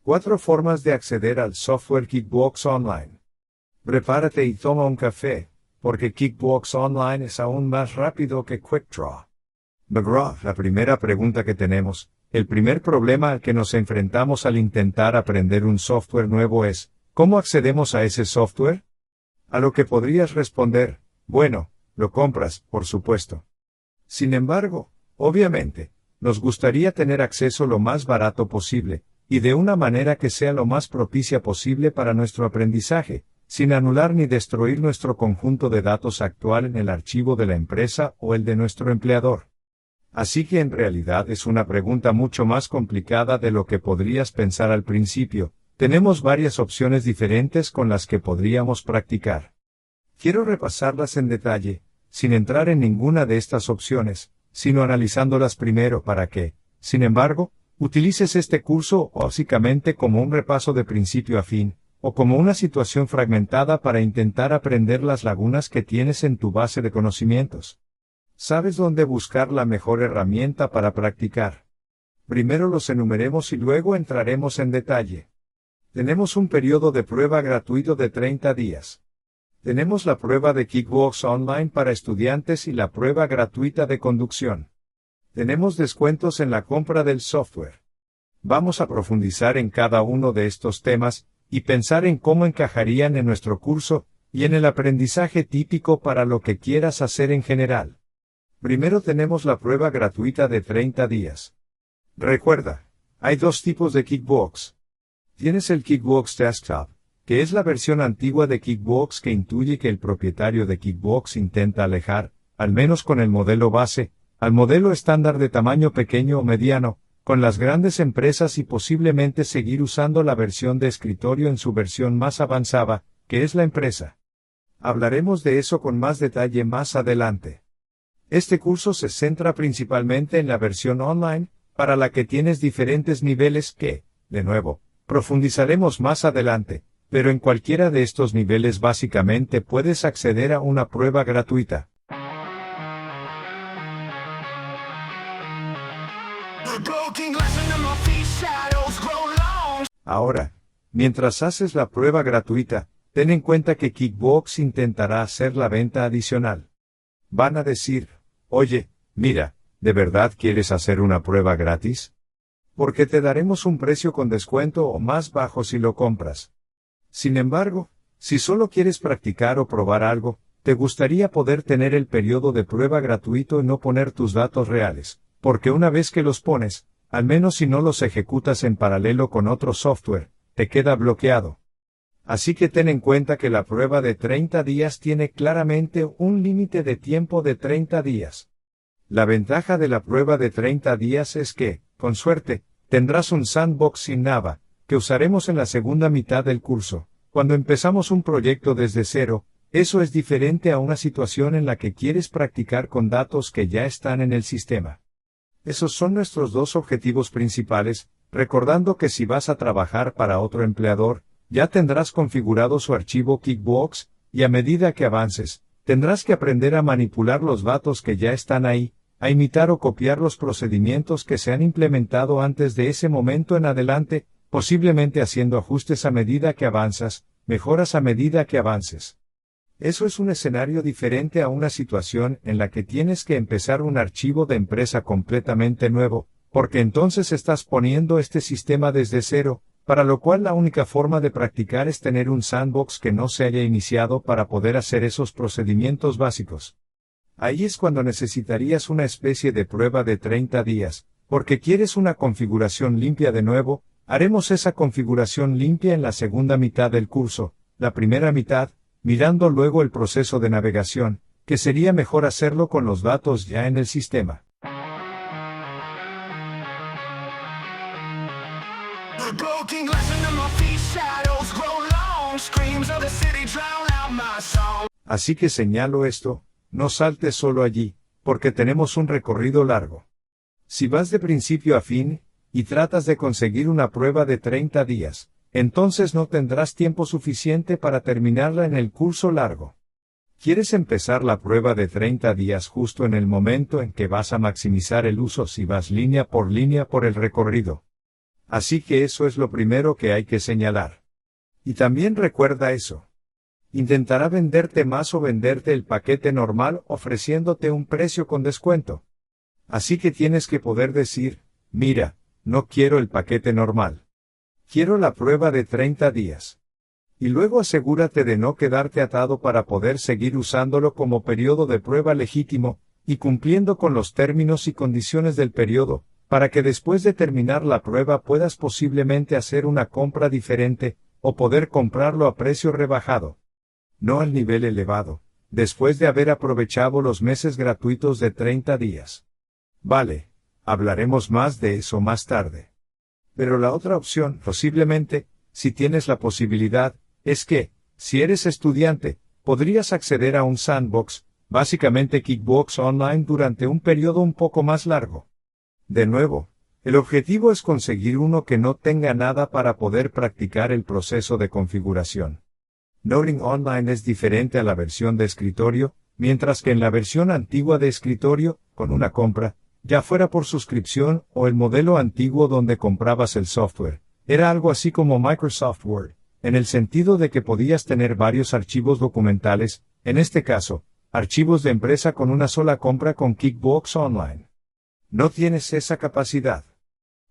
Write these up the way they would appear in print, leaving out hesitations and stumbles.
4 formas de acceder al software Kickbox Online. Prepárate y toma un café, porque Kickbox Online es aún más rápido que QuickDraw. McGraw, la primera pregunta que tenemos, el primer problema al que nos enfrentamos al intentar aprender un software nuevo es, ¿cómo accedemos a ese software? A lo que podrías responder, bueno, lo compras, por supuesto. Sin embargo, obviamente, nos gustaría tener acceso lo más barato posible, y de una manera que sea lo más propicia posible para nuestro aprendizaje, sin anular ni destruir nuestro conjunto de datos actual en el archivo de la empresa o el de nuestro empleador. Así que en realidad es una pregunta mucho más complicada de lo que podrías pensar al principio. Tenemos varias opciones diferentes con las que podríamos practicar. Quiero repasarlas en detalle, sin entrar en ninguna de estas opciones, sino analizándolas primero para que, sin embargo, utilices este curso básicamente como un repaso de principio a fin, o como una situación fragmentada para intentar aprender las lagunas que tienes en tu base de conocimientos. ¿Sabes dónde buscar la mejor herramienta para practicar? Primero los enumeremos y luego entraremos en detalle. Tenemos un periodo de prueba gratuito de 30 días. Tenemos la prueba de Kickbox Online para estudiantes y la prueba gratuita de conducción. Tenemos descuentos en la compra del software. Vamos a profundizar en cada uno de estos temas, y pensar en cómo encajarían en nuestro curso, y en el aprendizaje típico para lo que quieras hacer en general. Primero tenemos la prueba gratuita de 30 días. Recuerda, hay dos tipos de Kickbox. Tienes el Kickbox Desktop, que es la versión antigua de Kickbox que intuye que el propietario de Kickbox intenta alejar, al menos con el modelo base, al modelo estándar de tamaño pequeño o mediano, con las grandes empresas y posiblemente seguir usando la versión de escritorio en su versión más avanzada, que es la empresa. Hablaremos de eso con más detalle más adelante. Este curso se centra principalmente en la versión online, para la que tienes diferentes niveles que, de nuevo, profundizaremos más adelante, pero en cualquiera de estos niveles básicamente puedes acceder a una prueba gratuita. Ahora, mientras haces la prueba gratuita, ten en cuenta que Kickbox intentará hacer la venta adicional. Van a decir, oye, mira, ¿de verdad quieres hacer una prueba gratis? Porque te daremos un precio con descuento o más bajo si lo compras. Sin embargo, si solo quieres practicar o probar algo, te gustaría poder tener el periodo de prueba gratuito y no poner tus datos reales, porque una vez que los pones, al menos si no los ejecutas en paralelo con otro software, te queda bloqueado. Así que ten en cuenta que la prueba de 30 días tiene claramente un límite de tiempo de 30 días. La ventaja de la prueba de 30 días es que, con suerte, tendrás un sandbox sin Java, que usaremos en la segunda mitad del curso. Cuando empezamos un proyecto desde cero, eso es diferente a una situación en la que quieres practicar con datos que ya están en el sistema. Esos son nuestros dos objetivos principales, recordando que si vas a trabajar para otro empleador, ya tendrás configurado su archivo Kickbox, y a medida que avances, tendrás que aprender a manipular los datos que ya están ahí, a imitar o copiar los procedimientos que se han implementado antes de ese momento en adelante, posiblemente haciendo ajustes a medida que avanzas, mejoras a medida que avances. Eso es un escenario diferente a una situación en la que tienes que empezar un archivo de empresa completamente nuevo, porque entonces estás poniendo este sistema desde cero, para lo cual la única forma de practicar es tener un sandbox que no se haya iniciado para poder hacer esos procedimientos básicos. Ahí es cuando necesitarías una especie de prueba de 30 días, porque quieres una configuración limpia de nuevo. Haremos esa configuración limpia en la segunda mitad del curso, la primera mitad, mirando luego el proceso de navegación, que sería mejor hacerlo con los datos ya en el sistema. Así que señalo esto, no saltes solo allí, porque tenemos un recorrido largo. Si vas de principio a fin, y tratas de conseguir una prueba de 30 días, entonces no tendrás tiempo suficiente para terminarla en el curso largo. ¿Quieres empezar la prueba de 30 días justo en el momento en que vas a maximizar el uso si vas línea por el recorrido? Así que eso es lo primero que hay que señalar. Y también recuerda eso. Intentará venderte más o venderte el paquete normal ofreciéndote un precio con descuento. Así que tienes que poder decir, mira, no quiero el paquete normal. Quiero la prueba de 30 días. Y luego asegúrate de no quedarte atado para poder seguir usándolo como periodo de prueba legítimo, y cumpliendo con los términos y condiciones del periodo, para que después de terminar la prueba puedas posiblemente hacer una compra diferente, o poder comprarlo a precio rebajado. No al nivel elevado, después de haber aprovechado los meses gratuitos de 30 días. Vale, hablaremos más de eso más tarde. Pero la otra opción, posiblemente, si tienes la posibilidad, es que, si eres estudiante, podrías acceder a un sandbox, básicamente Kickbox Online durante un periodo un poco más largo. De nuevo, el objetivo es conseguir uno que no tenga nada para poder practicar el proceso de configuración. Noting Online es diferente a la versión de escritorio, mientras que en la versión antigua de escritorio, con una compra, ya fuera por suscripción o el modelo antiguo donde comprabas el software, era algo así como Microsoft Word, en el sentido de que podías tener varios archivos documentales, en este caso, archivos de empresa con una sola compra con Kickbox Online. No tienes esa capacidad.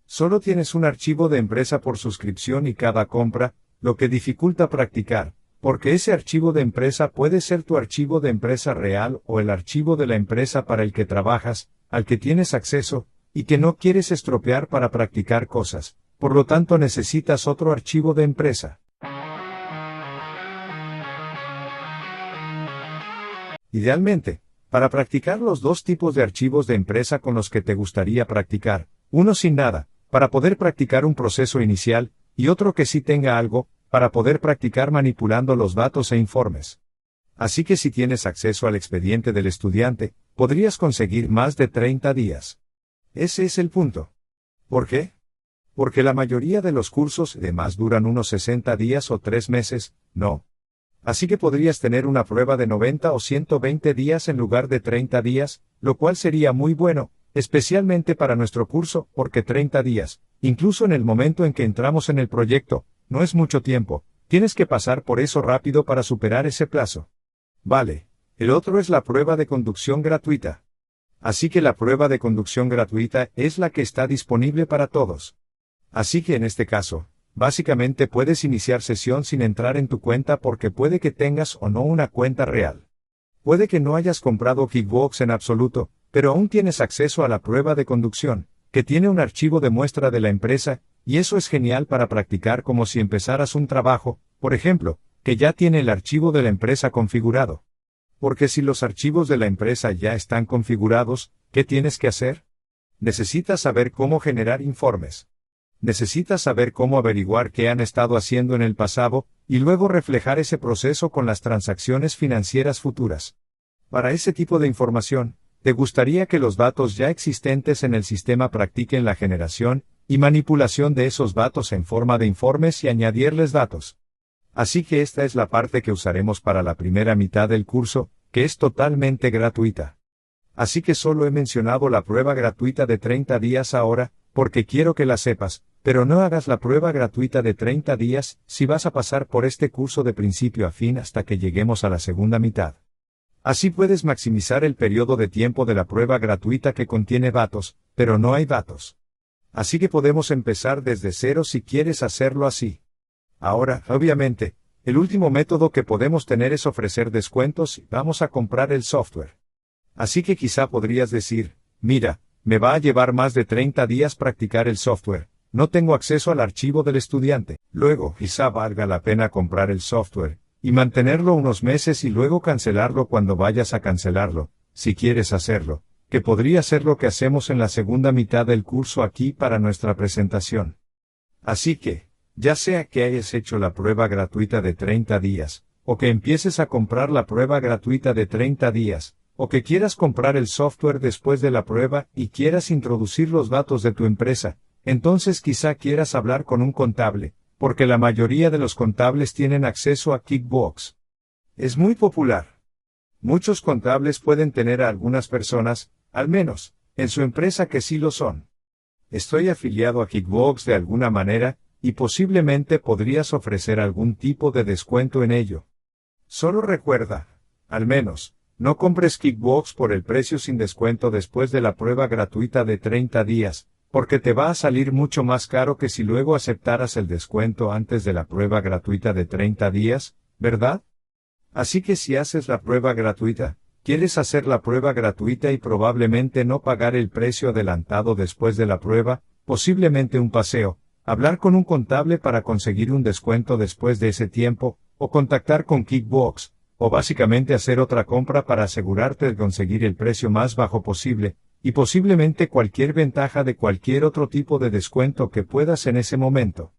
Solo tienes un archivo de empresa por suscripción y cada compra, lo que dificulta practicar, porque ese archivo de empresa puede ser tu archivo de empresa real o el archivo de la empresa para el que trabajas, al que tienes acceso, y que no quieres estropear para practicar cosas, por lo tanto necesitas otro archivo de empresa. Idealmente, para practicar los dos tipos de archivos de empresa con los que te gustaría practicar, uno sin nada, para poder practicar un proceso inicial, y otro que sí tenga algo, para poder practicar manipulando los datos e informes. Así que si tienes acceso al expediente del estudiante, podrías conseguir más de 30 días. Ese es el punto. ¿Por qué? Porque la mayoría de los cursos demás duran unos 60 días o 3 meses, ¿no? Así que podrías tener una prueba de 90 o 120 días en lugar de 30 días, lo cual sería muy bueno, especialmente para nuestro curso, porque 30 días, incluso en el momento en que entramos en el proyecto, no es mucho tiempo, tienes que pasar por eso rápido para superar ese plazo. Vale, el otro es la prueba de conducción gratuita. Así que la prueba de conducción gratuita es la que está disponible para todos. Así que en este caso, básicamente puedes iniciar sesión sin entrar en tu cuenta porque puede que tengas o no una cuenta real. Puede que no hayas comprado Kickbox en absoluto, pero aún tienes acceso a la prueba de conducción, que tiene un archivo de muestra de la empresa, y eso es genial para practicar como si empezaras un trabajo, por ejemplo, que ya tiene el archivo de la empresa configurado. Porque si los archivos de la empresa ya están configurados, ¿qué tienes que hacer? Necesitas saber cómo generar informes. Necesitas saber cómo averiguar qué han estado haciendo en el pasado, y luego reflejar ese proceso con las transacciones financieras futuras. Para ese tipo de información, te gustaría que los datos ya existentes en el sistema practiquen la generación y manipulación de esos datos en forma de informes y añadirles datos. Así que esta es la parte que usaremos para la primera mitad del curso, que es totalmente gratuita. Así que solo he mencionado la prueba gratuita de 30 días ahora, porque quiero que la sepas, pero no hagas la prueba gratuita de 30 días si vas a pasar por este curso de principio a fin hasta que lleguemos a la segunda mitad. Así puedes maximizar el periodo de tiempo de la prueba gratuita que contiene datos, pero no hay datos. Así que podemos empezar desde cero si quieres hacerlo así. Ahora, obviamente, el último método que podemos tener es ofrecer descuentos y vamos a comprar el software. Así que quizá podrías decir, mira, me va a llevar más de 30 días practicar el software, no tengo acceso al archivo del estudiante. Luego, quizá valga la pena comprar el software, y mantenerlo unos meses y luego cancelarlo cuando vayas a cancelarlo, si quieres hacerlo, que podría ser lo que hacemos en la segunda mitad del curso aquí para nuestra presentación. Así que, ya sea que hayas hecho la prueba gratuita de 30 días, o que empieces a comprar la prueba gratuita de 30 días, o que quieras comprar el software después de la prueba y quieras introducir los datos de tu empresa, entonces quizá quieras hablar con un contable, porque la mayoría de los contables tienen acceso a Kickbox. Es muy popular. Muchos contables pueden tener a algunas personas, al menos, en su empresa que sí lo son. Estoy afiliado a Kickbox de alguna manera, y posiblemente podrías ofrecer algún tipo de descuento en ello. Solo recuerda, al menos, no compres Kickbox por el precio sin descuento después de la prueba gratuita de 30 días, porque te va a salir mucho más caro que si luego aceptaras el descuento antes de la prueba gratuita de 30 días, ¿verdad? Así que si haces la prueba gratuita, quieres hacer la prueba gratuita y probablemente no pagar el precio adelantado después de la prueba, posiblemente un paseo, hablar con un contable para conseguir un descuento después de ese tiempo, o contactar con Kickbox, o básicamente hacer otra compra para asegurarte de conseguir el precio más bajo posible, y posiblemente cualquier ventaja de cualquier otro tipo de descuento que puedas en ese momento.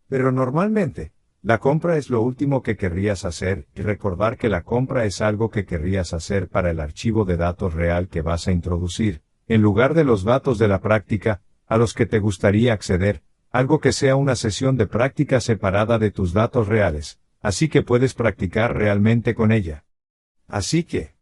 Pero normalmente, la compra es lo último que querrías hacer, y recordar que la compra es algo que querrías hacer para el archivo de datos real que vas a introducir, en lugar de los datos de la práctica, a los que te gustaría acceder, algo que sea una sesión de práctica separada de tus datos reales, así que puedes practicar realmente con ella. Así que,